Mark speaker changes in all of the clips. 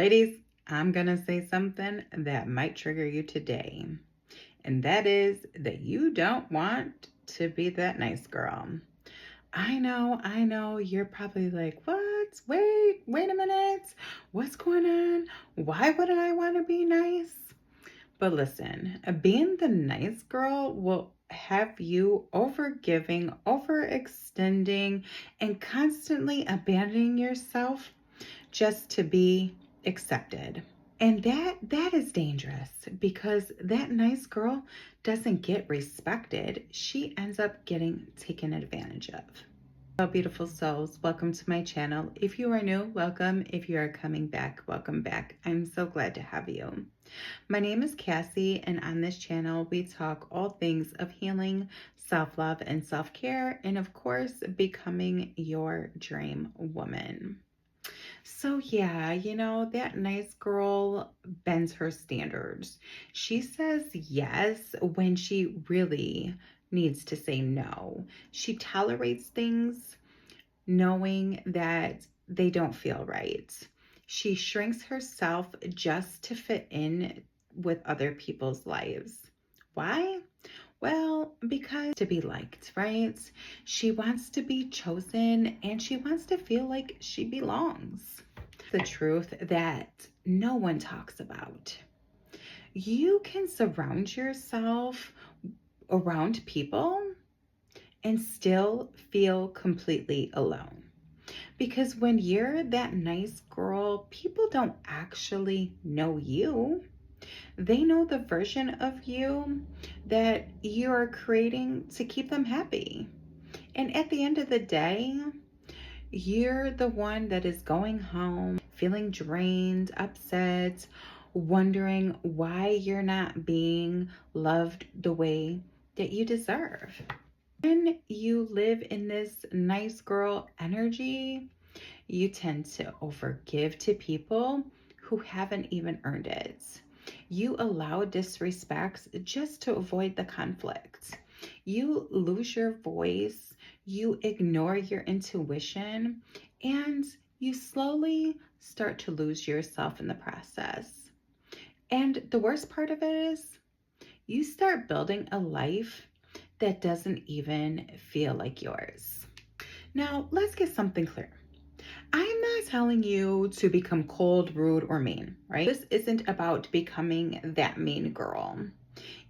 Speaker 1: Ladies, I'm going to say something that might trigger you today. And that is that you don't want to be that nice girl. I know, you're probably like, what? Wait a minute. What's going on? Why wouldn't I want to be nice? But listen, being the nice girl will have you overgiving, overextending, and constantly abandoning yourself just to be accepted. And that is dangerous because that nice girl doesn't get respected. She ends up getting taken advantage of. Hello, beautiful souls. Welcome to my channel. If you are new, welcome. If you are coming back, welcome back. I'm so glad to have you. My name is Cassie, and on this channel, we talk all things of healing, self-love, and self-care, and of course, becoming your dream woman. So yeah, that nice girl bends her standards. She says yes when she really needs to say no. She tolerates things knowing that they don't feel right. She shrinks herself just to fit in with other people's lives. Why? Well, because to be liked, right? She wants to be chosen and she wants to feel like she belongs. The truth that no one talks about. You can surround yourself around people and still feel completely alone. Because when you're that nice girl, people don't actually know you. They know the version of you that you're creating to keep them happy. And at the end of the day, you're the one that is going home feeling drained, upset, wondering why you're not being loved the way that you deserve. When you live in this nice girl energy, you tend to overgive to people who haven't even earned it. You allow disrespects just to avoid the conflict. You lose your voice, you ignore your intuition, and you slowly start to lose yourself in the process. And the worst part of it is you start building a life that doesn't even feel like yours. Now, let's get something clear. I'm not telling you to become cold, rude, or mean, right? This isn't about becoming that mean girl.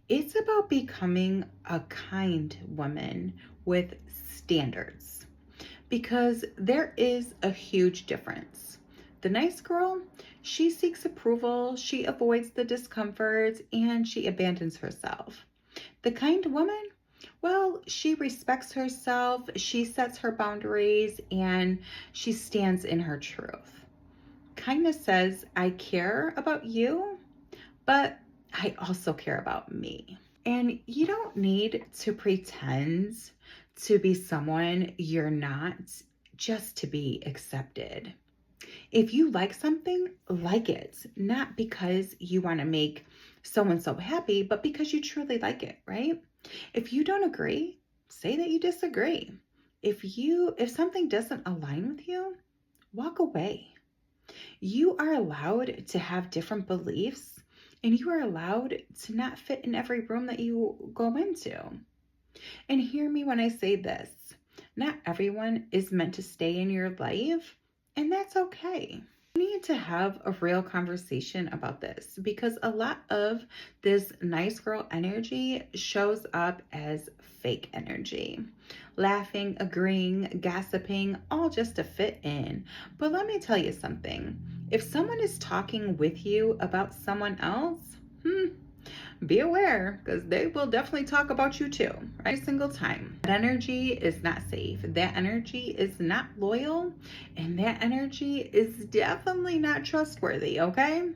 Speaker 1: It's about becoming a kind woman with standards, because there is a huge difference. The nice girl, she seeks approval, she avoids the discomfort, and she abandons herself. The kind woman, well, she respects herself, she sets her boundaries, and she stands in her truth. Kindness says, I care about you, but I also care about me. And you don't need to pretend to be someone you're not just to be accepted. If you like something, like it, not because you want to make so-and-so happy, but because you truly like it, right? If you don't agree, say that you disagree. If something doesn't align with you, walk away. You are allowed to have different beliefs, and you are allowed to not fit in every room that you go into. And hear me when I say this. Not everyone is meant to stay in your life, and that's okay. We need to have a real conversation about this, because a lot of this nice girl energy shows up as fake energy. Laughing, agreeing, gossiping, all just to fit in. But let me tell you something. If someone is talking with you about someone else, be aware, because they will definitely talk about you too, right? Every single time. That energy is not safe. That energy is not loyal, and that energy is definitely not trustworthy, okay?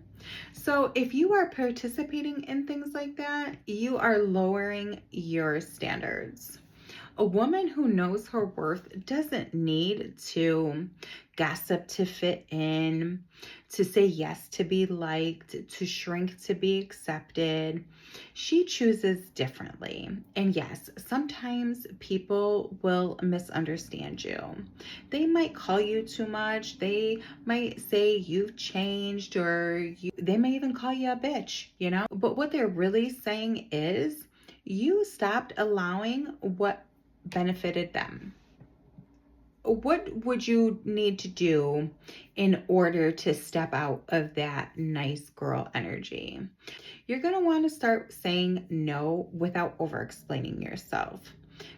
Speaker 1: So if you are participating in things like that, you are lowering your standards. A woman who knows her worth doesn't need to gossip to fit in, to say yes to be liked, to shrink to be accepted. She chooses differently. And yes, sometimes people will misunderstand you. They might call you too much. They might say you've changed, or they may even call you a bitch, you know? But what they're really saying is you stopped allowing what benefited them. What would you need to do in order to step out of that nice girl energy? You're going to want to start saying no without over explaining yourself.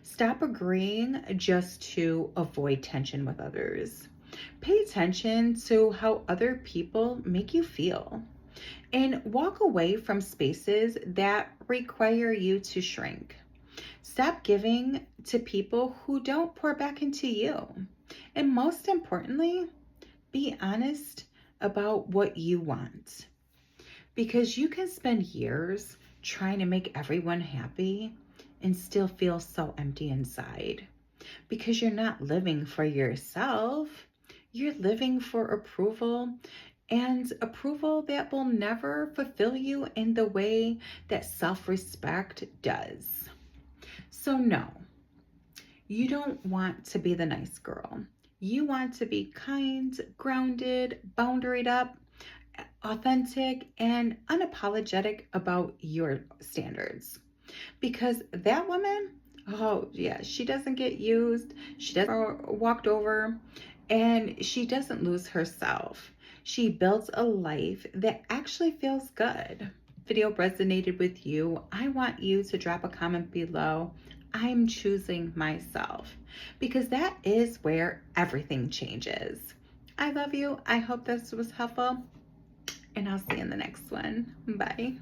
Speaker 1: Stop agreeing just to avoid tension with others. Pay attention to how other people make you feel, and walk away from spaces that require you to shrink. Stop giving to people who don't pour back into you. And most importantly, be honest about what you want. Because you can spend years trying to make everyone happy and still feel so empty inside. Because you're not living for yourself, you're living for approval, and approval that will never fulfill you in the way that self-respect does. So no, you don't want to be the nice girl. You want to be kind, grounded, boundaried up, authentic, and unapologetic about your standards. Because that woman, oh yeah, she doesn't get used, she doesn't walked over, and she doesn't lose herself. She builds a life that actually feels good. Video resonated with you, I want you to drop a comment below. I'm choosing myself, because that is where everything changes. I love you. I hope this was helpful, and I'll see you in the next one. Bye.